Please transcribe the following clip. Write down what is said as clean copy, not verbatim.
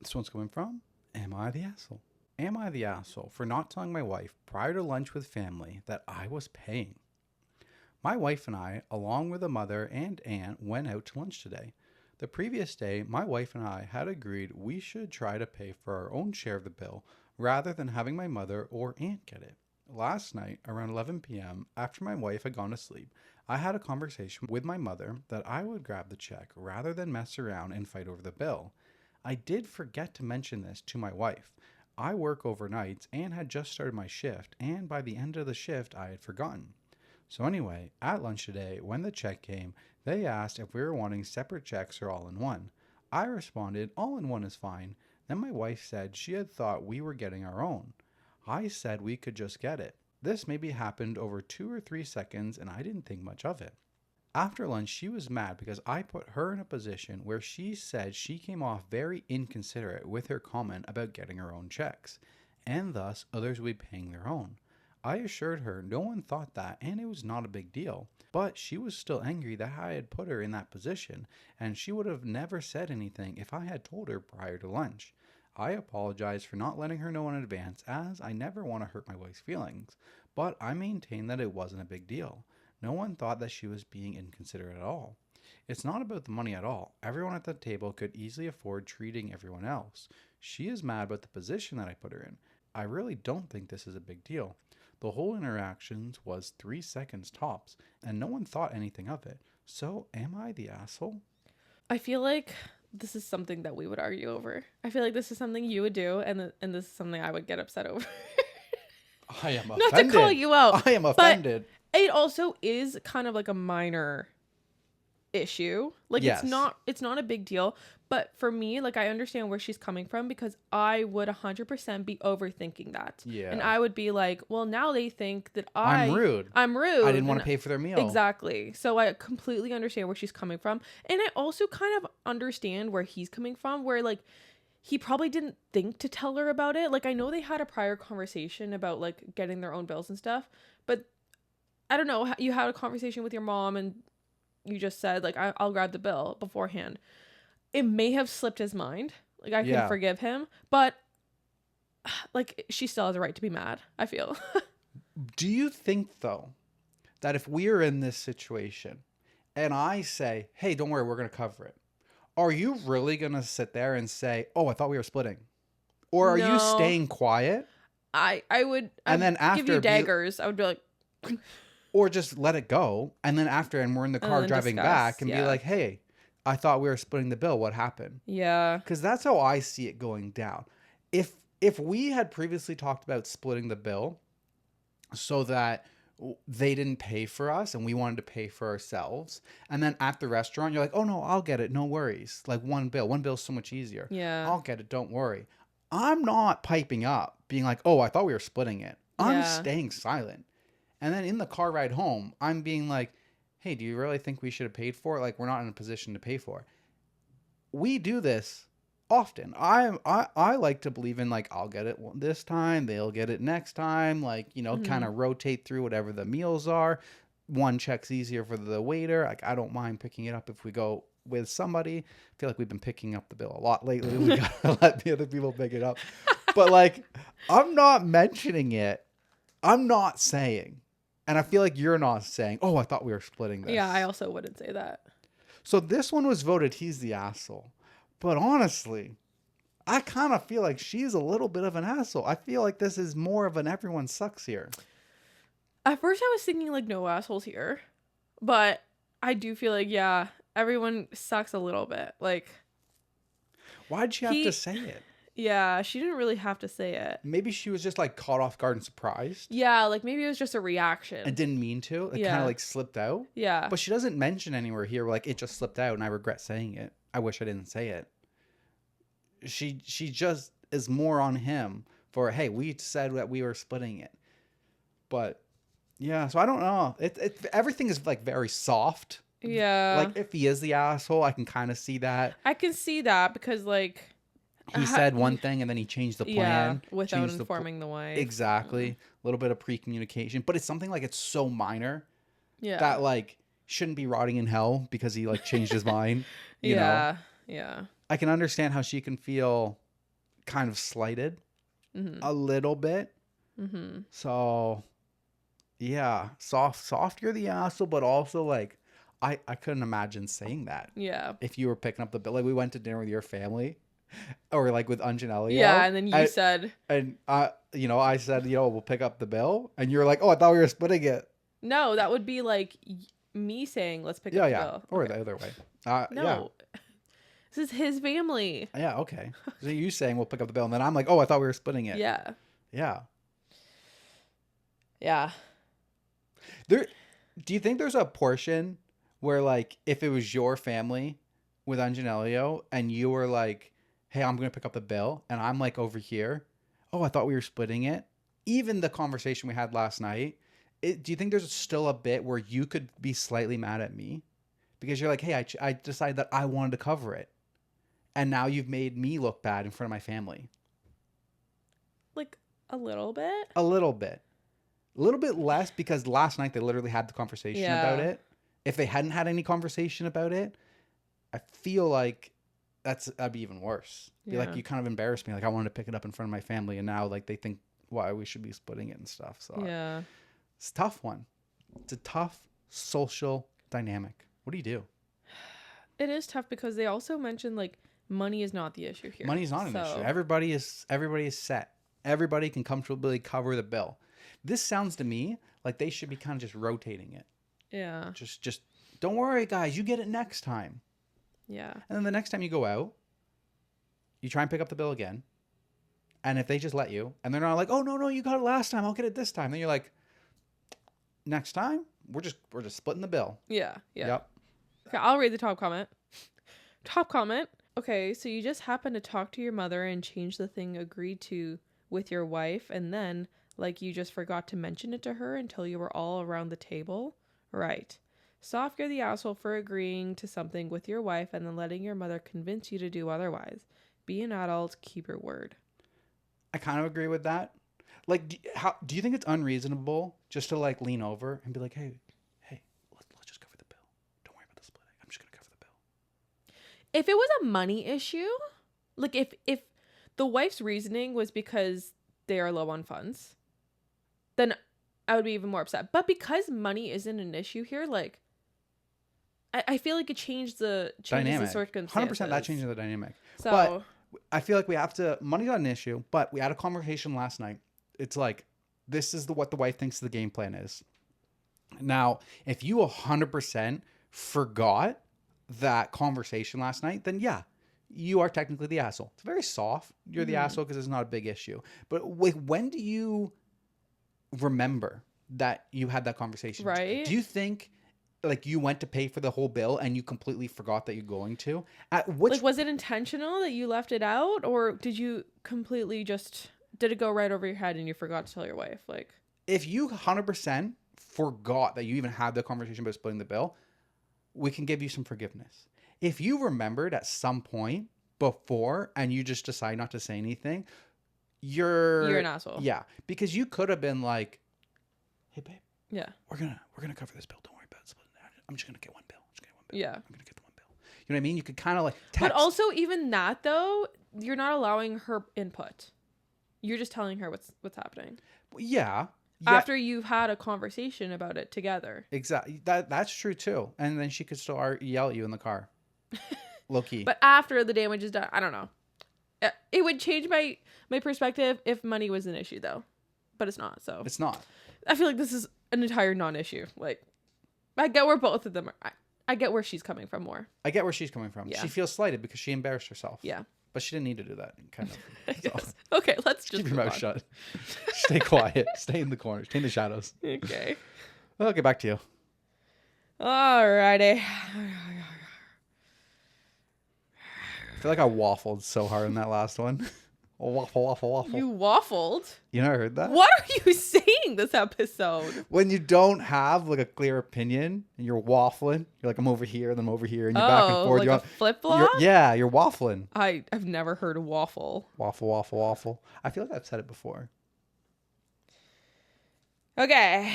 This one's coming from, am I the asshole? Am I the asshole for not telling my wife prior to lunch with family that I was paying? My wife and I, along with a mother and aunt, went out to lunch today. The previous day, my wife and I had agreed we should try to pay for our own share of the bill rather than having my mother or aunt get it. Last night, around 11 p.m., after my wife had gone to sleep, I had a conversation with my mother that I would grab the check rather than mess around and fight over the bill. I did forget to mention this to my wife. I work overnights and had just started my shift, and by the end of the shift, I had forgotten. So anyway, at lunch today, when the check came, they asked if we were wanting separate checks or all in one. I responded, all in one is fine. Then my wife said she had thought we were getting our own. I said we could just get it. This maybe happened over 2 or 3 seconds, and I didn't think much of it. After lunch, she was mad because I put her in a position where she said she came off very inconsiderate with her comment about getting her own checks, and thus others would be paying their own. I assured her no one thought that and it was not a big deal, but she was still angry that I had put her in that position, and she would have never said anything if I had told her prior to lunch. I apologized for not letting her know in advance, as I never want to hurt my wife's feelings, but I maintain that it wasn't a big deal. No one thought that she was being inconsiderate at all. It's not about the money at all. Everyone at the table could easily afford treating everyone else. She is mad about the position that I put her in. I really don't think this is a big deal. The whole interactions was 3 seconds tops, and no one thought anything of it. So, am I the asshole? I feel like this is something that we would argue over. I feel like this is something you would do, and this is something I would get upset over. I am offended. Not to call you out. I am offended. But it also is kind of like a minor issue. Like, yes. It's not a big deal. But for me, like, I understand where she's coming from, because I would 100% be overthinking that. Yeah. And I would be like, well, now they think that I'm rude. I didn't want to pay for their meal. Exactly. So I completely understand where she's coming from. And I also kind of understand where he's coming from, where, like, he probably didn't think to tell her about it. Like, I know they had a prior conversation about, like, getting their own bills and stuff. But I don't know. You had a conversation with your mom and you just said, like, I'll grab the bill beforehand. It may have slipped his mind. Like, I can forgive him. But, like, she still has a right to be mad, I feel. Do you think, though, that if we are in this situation and I say, hey, don't worry, we're going to cover it, are you really going to sit there and say, oh, I thought we were splitting? Or are you staying quiet? I would and then after give you daggers. I would be like... Or just let it go. And then after, and we're in the car driving back and be like, hey, I thought we were splitting the bill. What happened? Yeah. Because that's how I see it going down. If we had previously talked about splitting the bill so that they didn't pay for us and we wanted to pay for ourselves, and then at the restaurant, you're like, oh, no, I'll get it. No worries. Like, one bill's so much easier. Yeah. I'll get it. Don't worry. I'm not piping up being like, oh, I thought we were splitting it. I'm staying silent. And then in the car ride home, I'm being like, hey, do you really think we should have paid for it? Like, we're not in a position to pay for it. We do this often. I like to believe in, like, I'll get it this time, they'll get it next time. Like, you know, kind of rotate through whatever the meals are. One check's easier for the waiter. Like, I don't mind picking it up if we go with somebody. I feel like we've been picking up the bill a lot lately. We gotta let the other people pick it up. But, like, I'm not mentioning it. I'm not saying. And I feel like you're not saying, oh, I thought we were splitting this. Yeah, I also wouldn't say that. So this one was voted, he's the asshole. But honestly, I kind of feel like she's a little bit of an asshole. I feel like this is more of an everyone sucks here. At first I was thinking, like, no assholes here. But I do feel like, yeah, everyone sucks a little bit. Like, why'd you have to say it? Yeah, she didn't really have to say it. Maybe she was just, like, caught off guard and surprised. Yeah, like, maybe it was just a reaction. And didn't mean to. It kind of, like, slipped out. Yeah. But she doesn't mention anywhere here, like, it just slipped out and I regret saying it. I wish I didn't say it. She just is more on him for, hey, we said that we were splitting it. But, yeah, so I don't know. Everything is, like, very soft. Yeah. Like, if he is the asshole, I can kind of see that. I can see that because, like... He said one thing and then he changed the plan. Yeah, without informing the wife. Exactly. A little bit of pre-communication. But it's something like it's so minor that like shouldn't be rotting in hell because he like changed his mind. You know? Yeah. I can understand how she can feel kind of slighted Mm-hmm. a little bit. Mm-hmm. So yeah, soft you're the asshole, but also like I couldn't imagine saying that Yeah. if you were picking up the bill. Like we went to dinner with your family or like with Anjanelio. Yeah, and then you said, and you know, I said, you know, we'll pick up the bill, and you're like, oh, I thought we were splitting it. no, that would be like me saying, let's pick up the bill. Or Okay. the other way. No. This is his family. Yeah, okay. So you saying we'll pick up the bill, and then I'm like, oh, I thought we were splitting it. Yeah. Yeah. Yeah. Do you think there's a portion where like if it was your family with Anjanelio and you were like, hey, I'm gonna pick up the bill, and I'm like over here, oh, I thought we were splitting it. Even the conversation we had last night, do you think there's still a bit where you could be slightly mad at me because you're like, hey, I decided that I wanted to cover it, and now you've made me look bad in front of my family? Like a little bit. A little bit less, because last night they literally had the conversation about it. If they hadn't had any conversation about it, I feel like that'd be even worse. Be like, you kind of embarrassed me. Like I wanted to pick it up in front of my family, and now like they think why we should be splitting it and stuff. So Yeah. it's a tough one. It's a tough social dynamic. What do you do? It is tough because they also mentioned like money is not the issue here. Money's not an issue. Everybody is set. Everybody can comfortably cover the bill. This sounds to me like they should be kind of just rotating it. Yeah. Just don't worry, guys. You get it next time. Yeah. And then the next time you go out, you try and pick up the bill again. And if they just let you, and they're not like, oh, no, you got it last time, I'll get it this time. Then you're like, next time, we're just splitting the bill. Yeah. Yeah. Yep. Okay, I'll read the top comment. Top comment. Okay, so you just happened to talk to your mother and change the thing agreed to with your wife, and then, like, you just forgot to mention it to her until you were all around the table? Right. Soft, you're the asshole for agreeing to something with your wife and then letting your mother convince you to do otherwise. Be an adult, keep your word. I kind of agree with that. Like, do you think it's unreasonable just to, like, lean over and be like, hey, let's just cover the bill. Don't worry about the splitting. I'm just going to cover the bill. If it was a money issue, like if the wife's reasoning was because they are low on funds, then I would be even more upset. But because money isn't an issue here, like, I feel like it changes the circumstances. 100% that changes the dynamic. So, but I feel like we have to, money's not an issue, but we had a conversation last night. It's like, this is what the wife thinks the game plan is. Now, if you 100% forgot that conversation last night, then yeah, you are technically the asshole. It's very soft. You're the asshole because it's not a big issue. But when do you remember that you had that conversation? Right. Do you think like you went to pay for the whole bill and you completely forgot that you're going to? Like, was it intentional that you left it out, or did you completely did it go right over your head and you forgot to tell your wife? Like, if you 100% forgot that you even had the conversation about splitting the bill, we can give you some forgiveness. If you remembered at some point before and you just decide not to say anything, you're an asshole. Yeah, because you could have been like, hey babe, yeah, we're gonna cover this bill. Don't worry about it. I'm just gonna get one bill. Yeah, I'm gonna get the one bill. You know what I mean? You could kind of like text. But also, even that though, you're not allowing her input. You're just telling her what's happening. Yeah. After you've had a conversation about it together. Exactly. That's true too. And then she could still yell at you in the car. Low key. But after the damage is done, I don't know. It would change my perspective if money was an issue though. But it's not. So it's not. I feel like this is an entire non-issue. Like, I get where both of them are. I get where she's coming from more. I get where she's coming from. Yeah. She feels slighted because she embarrassed herself. Yeah. But she didn't need to do that, kind of. So. Okay, let's just keep your mouth shut. Stay quiet. Stay in the corner. Stay in the shadows. Okay. I'll get back to you. Alrighty. I feel like I waffled so hard in that last one. Waffle. You waffled? You never heard that? What are you saying this episode? When you don't have like a clear opinion and you're waffling, you're like, I'm over here, then I'm over here, and you're back and forth. Like you're a flip-flop? Yeah, you're waffling. I've never heard of waffle. Waffle. I feel like I've said it before. Okay.